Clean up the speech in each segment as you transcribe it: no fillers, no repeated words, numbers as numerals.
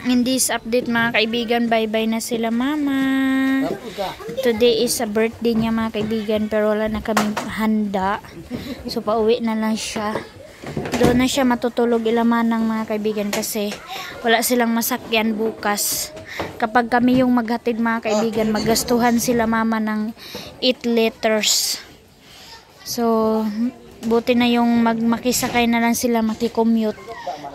In this update mga kaibigan, bye-bye na sila mama. Today is a birthday niya mga kaibigan, pero wala na kaming handa. So pauwi na lang siya. Doon na siya matutulog ilamanang mga kaibigan kasi wala silang masakyan bukas. Kapag kami yung maghatid mga kaibigan, maggastuhan sila mama ng 8 liters. So buti na yung makisakay na lang sila, makicommute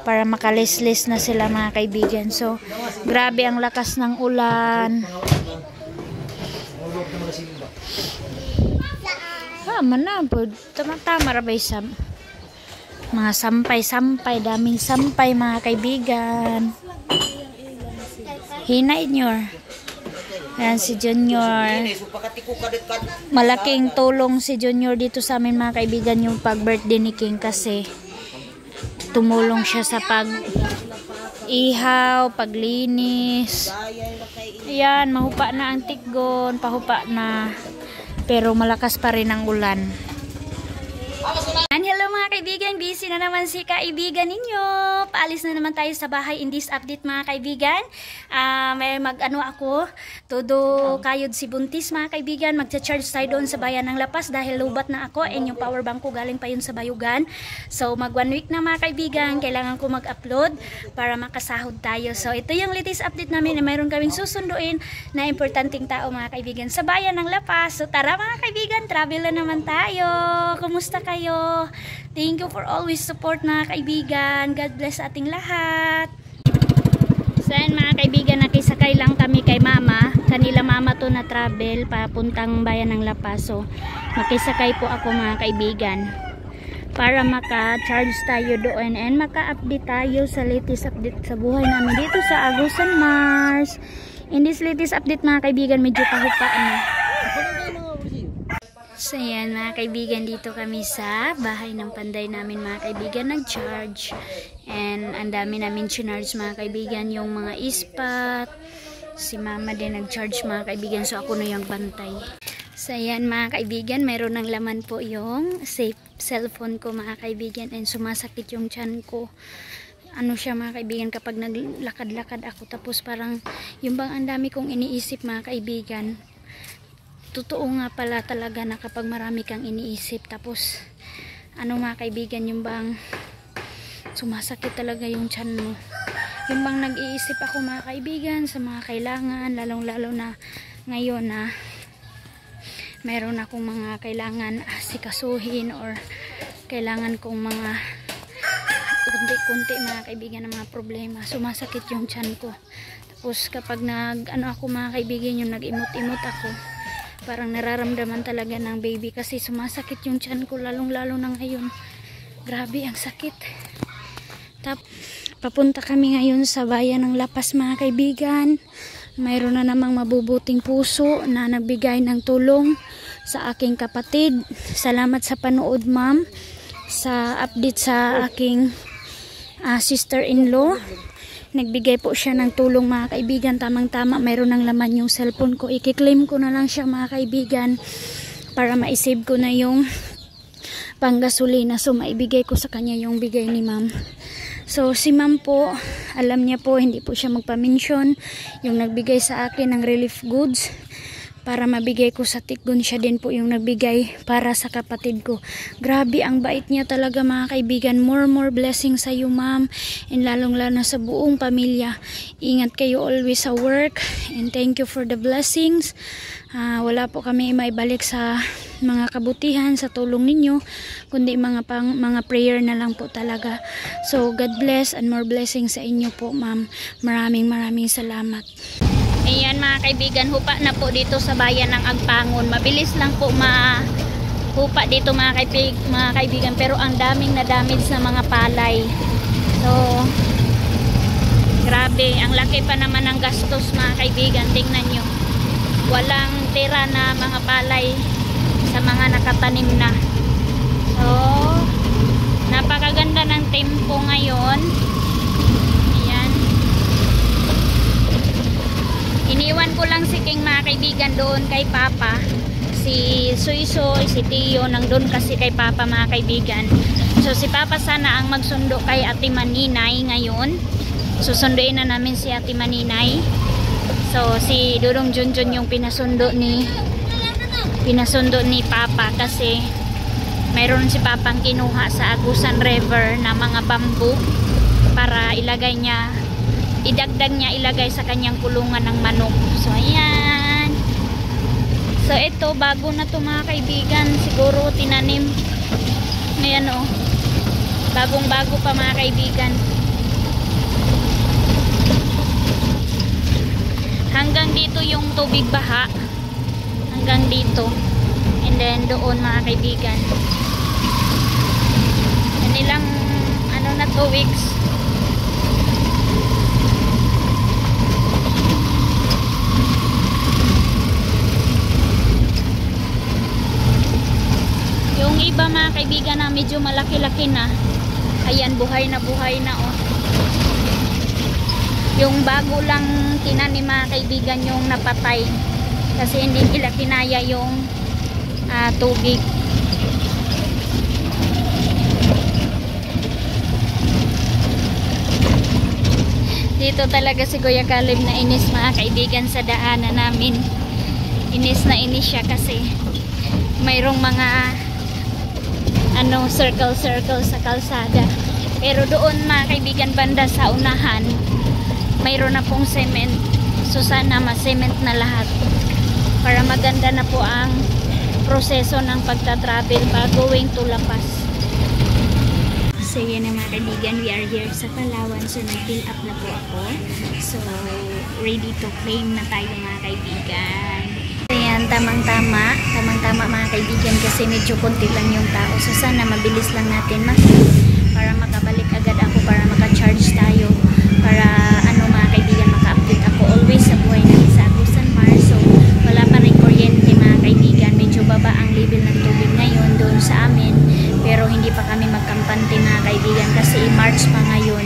para makalislis na sila mga kaibigan. So grabe ang lakas ng ulan. Tama na po, tama rabay sa mga sampay-sampay, daming sampay mga kaibigan. Hinain nyo. Yan si Junior. Malaking tulong si Junior dito sa amin mga kaibigan yung pag-birthday ni King kasi tumulong siya sa pag-ihaw, paglinis. Ayan, mahupa na ang tikgon, pahupa na. Pero malakas pa rin ang ulan. Hello mga kaibigan, busy na naman si kaibigan ninyo. Paalis na naman tayo sa bahay in this update mga kaibigan. May mag-ano ako, todo kayod si Buntis mga kaibigan. Magcha-charge tayo doon sa bayan ng Lapas dahil lubat na ako and yung power bank ko galing pa yun sa Bayugan. So mag 1 week na mga kaibigan, kailangan ko mag-upload para makasahod tayo. So ito yung latest update namin na mayroon kaming susunduin na importanteng tao mga kaibigan sa bayan ng Lapas. So tara mga kaibigan, travel na naman tayo. Kumusta kayo? Thank you for always support mga kaibigan. God bless ating lahat. So yan mga kaibigan, nakisakay lang kami kay mama. Kanila mama to na travel papuntang bayan ng Lapas. So makisakay po ako mga kaibigan para maka-charge tayo doon and maka-update tayo sa latest update sa buhay namin dito sa Agusan, Mars. In this latest update mga kaibigan, medyo pahupaan na. So yan mga kaibigan, dito kami sa bahay ng panday namin mga kaibigan, nag-charge. And ang dami namin chinarge mga kaibigan, yung mga ispat. Si mama din nag-charge mga kaibigan, so ako na yung bantay. So yan mga kaibigan, mayroon ng laman po yung safe cellphone ko mga kaibigan and sumasakit yung tiyan ko. Ano siya mga kaibigan, kapag naglakad-lakad ako tapos parang yung bang ang dami kong iniisip mga kaibigan. Totoo nga pala talaga na kapag marami kang iniisip tapos ano mga kaibigan, yung bang sumasakit talaga yung tiyan mo. Yung bang nag-iisip ako mga kaibigan sa mga kailangan, lalong-lalo na ngayon na mayroon akong mga kailangan sikasuhin or kailangan kong mga kunti-kunti mga kaibigan ng mga problema. Sumasakit yung tiyan ko. Tapos kapag ano ako mga kaibigan, yung nag-imot-imot ako, parang nararamdaman talaga ng baby kasi sumasakit yung tiyan ko, lalong-lalo na ngayon. Grabe ang sakit. Papunta kami ngayon sa bayan ng Lapas mga kaibigan. Mayroon na namang mabubuting puso na nagbigay ng tulong sa aking kapatid. Salamat sa panood ma'am sa update sa aking sister-in-law. Nagbigay po siya ng tulong mga kaibigan, tamang-tama mayroon ng laman yung cellphone ko. I-claim ko na lang siya mga kaibigan para ma-save ko na yung panggasolina. So maibigay ko sa kanya yung bigay ni ma'am. So si ma'am po, alam niya po, hindi po siya magpa-mention. Yung nagbigay sa akin ng relief goods para mabigay ko sa tikgon, siya din po yung nagbigay para sa kapatid ko. Grabe ang bait niya talaga mga kaibigan. More blessings sa iyo ma'am, and lalong-lalo sa buong pamilya. Ingat kayo always sa work and thank you for the blessings. Wala po kami maibalik sa mga kabutihan sa tulong ninyo, kundi mga prayer na lang po talaga. So God bless and more blessings sa inyo po ma'am. Maraming salamat. Ayan mga kaibigan, hupa na po dito sa bayan ng Agpangon. Mabilis lang po hupa dito mga kaibigan, pero ang daming na-damage na mga palay. So grabe, ang laki pa naman ng gastos mga kaibigan. Tingnan nyo, walang tira na mga palay sa mga nakatanim na. So napakaganda ng tempo ngayon. Iniwan ko lang si King mga kaibigan doon kay Papa. Si Suisoy, si Tio, nandun kasi kay Papa mga kaibigan. So si Papa sana ang magsundo kay Ate Maninay ngayon. Susunduin na namin si Ate Maninay. So si Dudong Junjun yung pinasundo ni Papa kasi mayroon si Papang kinuha sa Agusan River na mga bamboo para ilagay sa kanyang kulungan ng manok. So ayan. So ito bago na to mga kaibigan, siguro tinanim. Ayan o. Bagong-bago pa mga kaibigan. Hanggang dito yung tubig baha. Hanggang dito. And then doon mga kaibigan. Ilang 2 weeks. Yung iba mga kaibigan na medyo malaki-laki na. Ayan, buhay na oh. Yung bago lang tinanim mga kaibigan yung napatay kasi hindi nila kinaya yung tubig. Dito talaga si Kuya Caleb na inis mga kaibigan sa daanan namin. Inis na inis siya kasi mayroong mga circle sa kalsada. Pero doon mga kaibigan banda sa unahan mayroon na pong cement. So sana ma-cement na lahat para maganda na po ang proseso ng pagta-travel going to La Paz. So yan na mga kaibigan, we are here sa Palawan. So nag-fill up na po ako. So ready to claim na tayo mga kaibigan. Ayan, tamang-tama mga kaibigan kasi medyo konti lang yung tao. So sana mabilis lang natin para makabalik agad ako, para maka-charge tayo, para mga kaibigan maka-update ako always sa buhay natin sa Agusan Mar. So wala pa rin kuryente mga kaibigan, medyo baba ang level ng tubig ngayon doon sa amin, pero hindi pa kami magkampante mga kaibigan kasi March pa ngayon.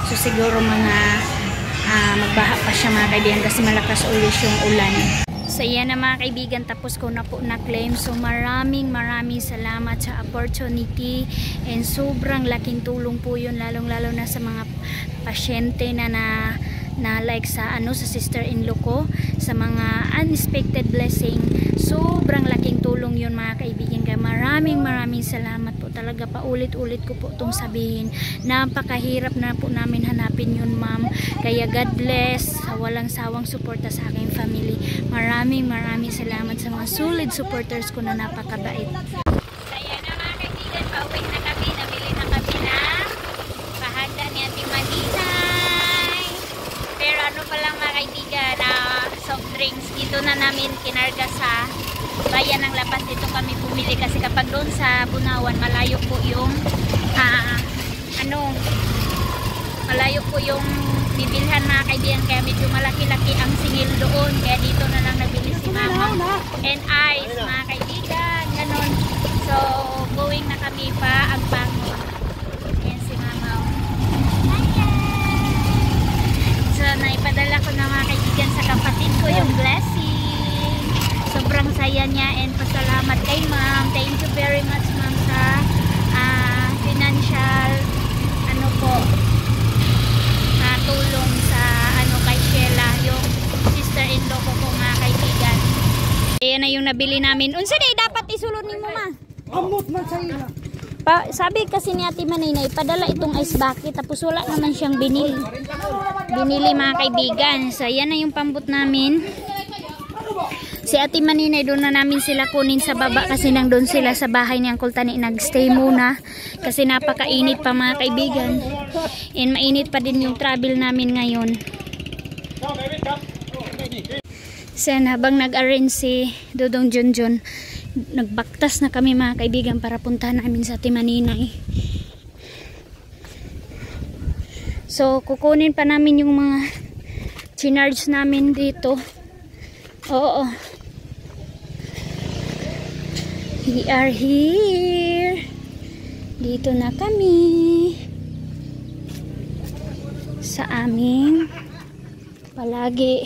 So siguro magbaha pa siya mga kaibigan kasi malakas ulit yung ulan. So yan na mga kaibigan, tapos ko na po na-claim. So maraming salamat sa opportunity and sobrang laking tulong po yun, lalong-lalo na sa mga pasyente na like sa sa sister-in-law ko, sa mga unexpected blessing. Sobrang laking tulong yun mga kaibigan, kaya maraming salamat po talaga. Paulit-ulit ko po itong sabihin, napakahirap na po namin hanapin yun ma'am, kaya God bless sa walang sawang suporta sa aking family. Maraming salamat sa mga solid supporters ko na napakabait. Kaya na mga kaibigan, pauwi na kami, nabili na kami na pahanda ni Ate Maninay. Pero pa lang mga kaibigan, soft drinks dito na namin kinarga sa bayan ng La Paz. Dito kami pumili kasi kapag doon sa Bunawan malayo po yung malayo po yung bibilhan mga kaibigan, kaya medyo malaki-laki ang singil doon, kaya dito na lang nabili si mama and ice mga kaibigan, ganun. So going na kami pa ang bangon. Yan si mama. So naipadala ko na mga kaibigan sa kapatid ko yung blessing. Sobrang saya niya and pasalamat kay ma'am. Thank you very much ma'am sa financial tulong sa kay Sheila, yung sister-in-law ko mga kaibigan. Ayan na yung nabili namin. Unsa day dapat isulod ni mo ma? Amot man sa ila. Sabi kasi ni Ate Maninay, padala itong ice bucket tapos wala naman siyang binili mga kaibigan. So ayan na yung pambot namin. Si Ate Maninay, doon na namin sila kunin sa baba kasi nandun sila sa bahay ni Uncle Tani, nagstay muna kasi napakainit pa mga kaibigan and mainit pa din yung travel namin ngayon. So habang nag-arrange si Dudong Junjun, nagbaktas na kami mga kaibigan para puntahan namin sa Ate Maninay. So kukunin pa namin yung mga chinarge namin dito. Oo. We are here. Dito na kami sa aming palagi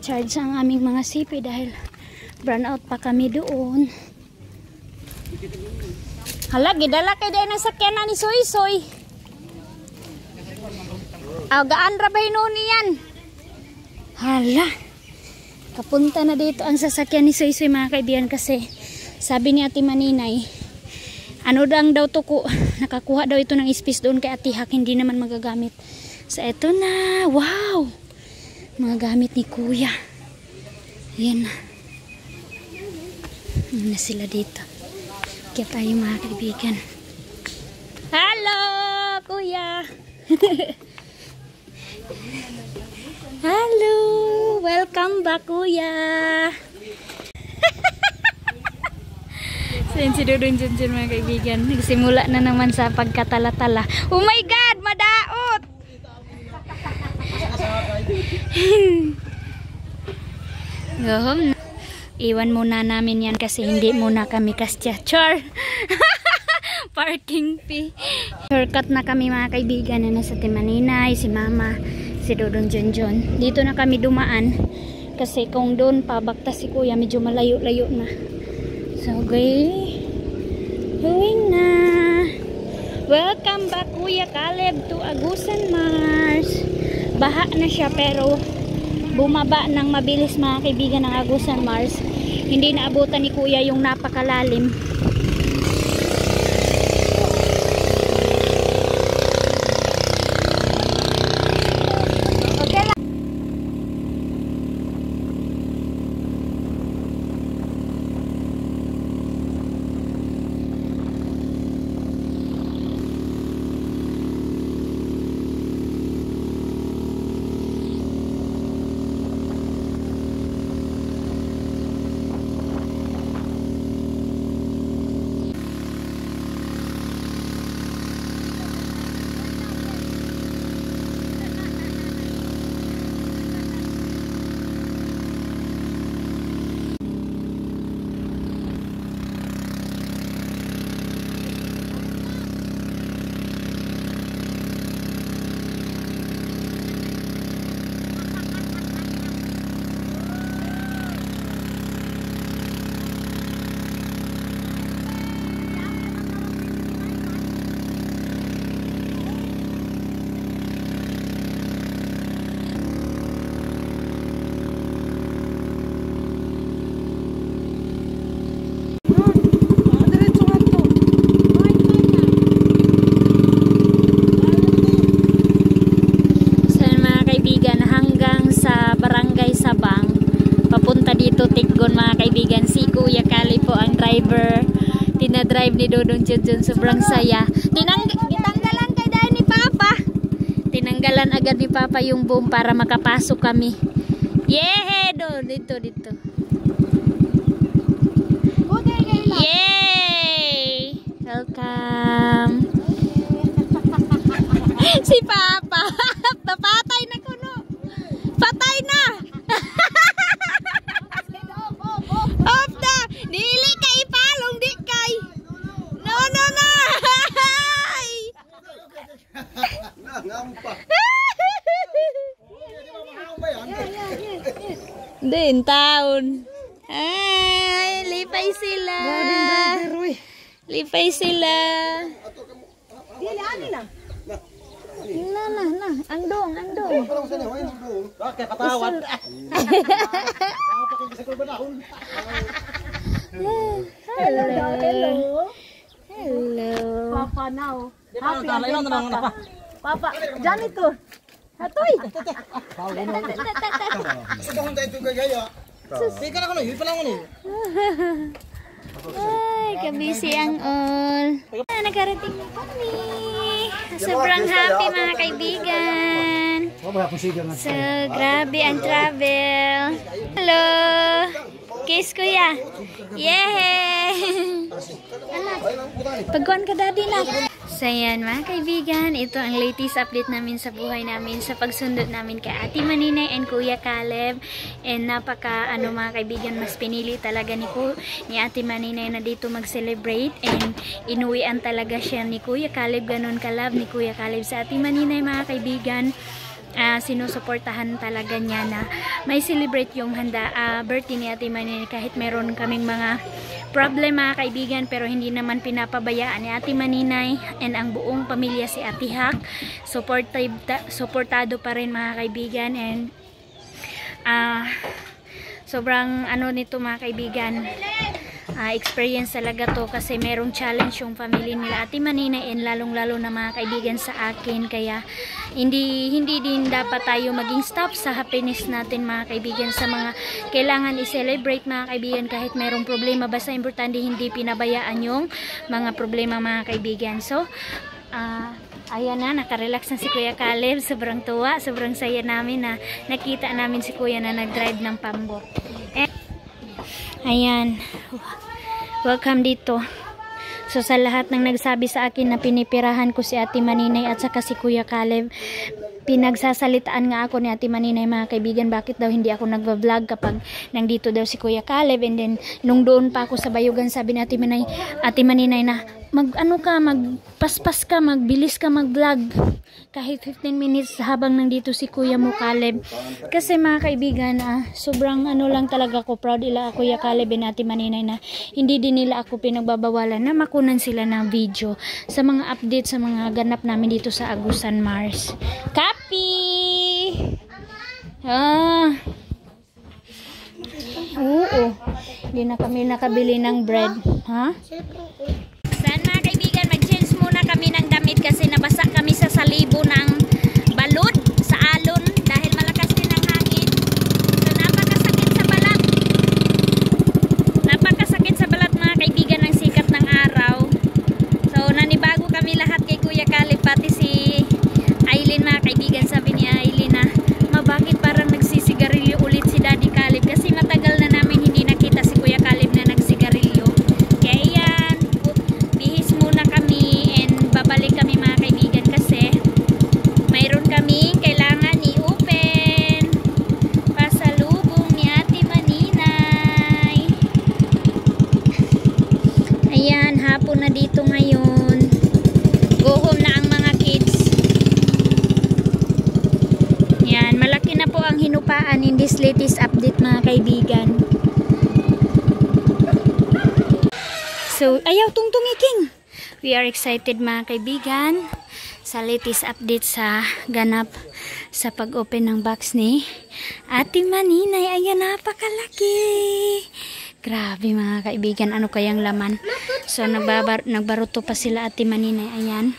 charge ang aming mga sipi dahil brown out pa kami doon. Hala, gidala kay dahil nasakyan na ni Soy Soy. Gaan ra ba hinuni yan? Hala. Kapunta na dito ang sasakyan ni Soy Soy mga kaibigan kasi sabi ni Ate Maninay, ano daw to ko, nakakuha daw ito ng space doon kay Ate Hak, hindi naman magagamit. So eto na, wow! Mga gamit ni Kuya. Ayan na. Ayan na sila dito. Kaya tayo mga kaibigan. Hello, Kuya! Hello! Welcome back, Kuya! So yun si Dudong Junjun mga kaibigan. Nagsimula na naman sa pagkatala-tala. Oh my God! Madaot! Gohom. Iwan muna namin yan kasi hindi muna kami kasya. Char! Parking fee. Shortcut na kami mga kaibigan. Na nasa Timaninay, si Mama, si Dudong Junjun. Dito na kami dumaan. Kasi kung doon pabakta si Kuya, medyo malayo-layo na. So, going na. Welcome back, Kuya Caleb, to Agusan Mars. Baha na siya pero bumaba ng mabilis mga kaibigan ng Agusan Mars. Hindi naabutan ni Kuya yung napakalalim. Mga kaibigan, si Kuya Kali po ang driver. Tina-drive ni Dudong Junjun, sobrang saya. Tinanggalan kay dahil ni Papa. Tinanggalan agad ni Papa yung boom para makapasok kami. Yay! Dito. Yay! Welcome. Si Papa. Patay na kuno. Patay na. Dili kay ipalong di kay. No. Din taon. Ay, lipay sila. Lipay sila. Dili ani na. Na. Andong. Okay, patawad. Hello. Papa now. Papa, dyan ito. Hatoy. Ay, kabisi ang all. Nagkarating na kami. Sobrang happy mga kaibigan. So, grabe ang travel. Hello. Kiss Kuya. Yay! Pagkuhan ka daddy na. So yan mga kaibigan, ito ang latest update namin sa buhay namin sa pagsundot namin kay Ate Maninay and Kuya Caleb. And napaka mga kaibigan, mas pinili talaga ni Ate Maninay na dito mag-celebrate, and inuwian talaga siya ni Kuya Caleb. Ganun ka-love ni Kuya Caleb sa Ate Maninay mga kaibigan. Sinusuportahan talaga niya na may celebrate yung birthday ni Ate Maninay kahit meron kaming mga problem mga kaibigan, pero hindi naman pinapabayaan ni Ate Maninay and ang buong pamilya si Ate Hak. Suportado pa rin mga kaibigan, and sobrang ano nito mga kaibigan, experience talaga to kasi merong challenge yung family nila Ate Maninay, and lalong lalo na mga kaibigan sa akin, kaya hindi din dapat tayo maging stop sa happiness natin mga kaibigan, sa mga kailangan i-celebrate mga kaibigan kahit merong problema, basta importante hindi pinabayaan yung mga problema mga kaibigan. So ayan na, nakarelax na si Kuya Caleb. Sobrang tuwa, sobrang saya namin na nakita namin si Kuya na nag-drive ng pambok. Ayan, welcome dito. So sa lahat ng nagsabi sa akin na pinipirahan ko si Ate Maninay at saka si Kuya Caleb, pinagsasalitaan nga ako ni Ate Maninay mga kaibigan, bakit daw hindi ako nagva-vlog kapag nandito daw si Kuya Caleb. And then nung doon pa ako sa Bayugan, sabi ni Ate Maninay na magpaspas ka, magbilis ka mag-vlog kahit 15 minutes habang nandito si Kuya mo Caleb. Kasi mga kaibigan, sobrang ano lang talaga ko, proud ila Kuya Caleb and Ate Maninay na hindi din nila ako pinagbabawalan na makunan sila ng video sa mga update sa mga ganap namin dito sa Agusan Mars. Kapi! Oo. Hindi na kami nakabili ng bread. Ha? Saan mga kaibigan, mag-change muna kami ng damit kasi nabasa kami sa salibo ng balod sa alon dahil malakas din ang hangin. So napakasakit sa balat. Napakasakit sa balat mga kaibigan ng sikat ng araw. So nanibago kami lahat kay Kuya Caleb, pati si Aileen mga kaibigan. Sabi ni Aileen na, bakit parang nagsisigarilyo ulit si Daddy Caleb, kasi matagal na namin hindi nakita si Kuya Caleb na nagsigarilyo. Kaya yan, bihis muna kami and babalik kami mga kaibigan kasi mayroon kami kailangan i-open pasalubong ni Ate Maninay. Ayan, hapon na dito ngayon. Go home na ang mga kids. Yan, malaki na po ang hinupaan in this latest update mga kaibigan. So, ayaw tungtung iking. We are excited mga kaibigan sa latest update sa ganap sa pag-open ng box ni Ate Maninay. Ayan, napakalaki. Grabe mga kaibigan, ano kayang laman. So, nagbaruto pa sila Ate Maninay. Ayan.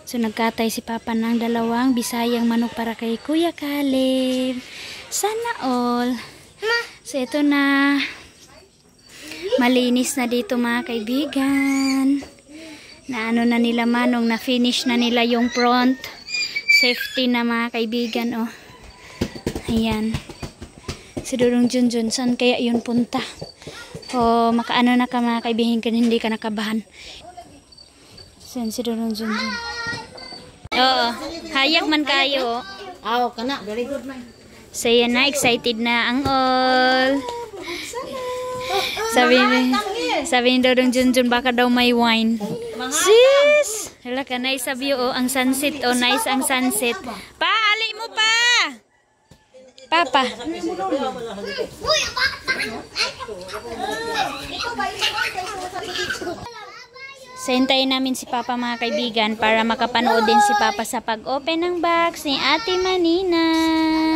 So nagkatay si Papa ng dalawang bisayang manok para kay Kuya Caleb. Sana all. So ito na. Malinis na dito mga kaibigan. Na ano na nila manong, na finish na nila yung front. Safety na mga kaibigan. Oh. Ayan. Si Dudong Junjun, saan kaya yun punta? O makaano na ka mga kaibigan, hindi ka nakabahan. Saan si Dudong Junjun? Oo, hayak man kayo. Aw, kana, very good man. So yan na, excited na ang all. Sabi ni Dodong Junjun, baka daw may wine. Sis! Hala ka, nice of you. Oh, ang sunset. Oh, nice ang sunset. Pa, alay mo pa! Papa. So, hintayin namin si Papa mga kaibigan para makapanood din si Papa sa pag-open ng box ni Ate Maninay.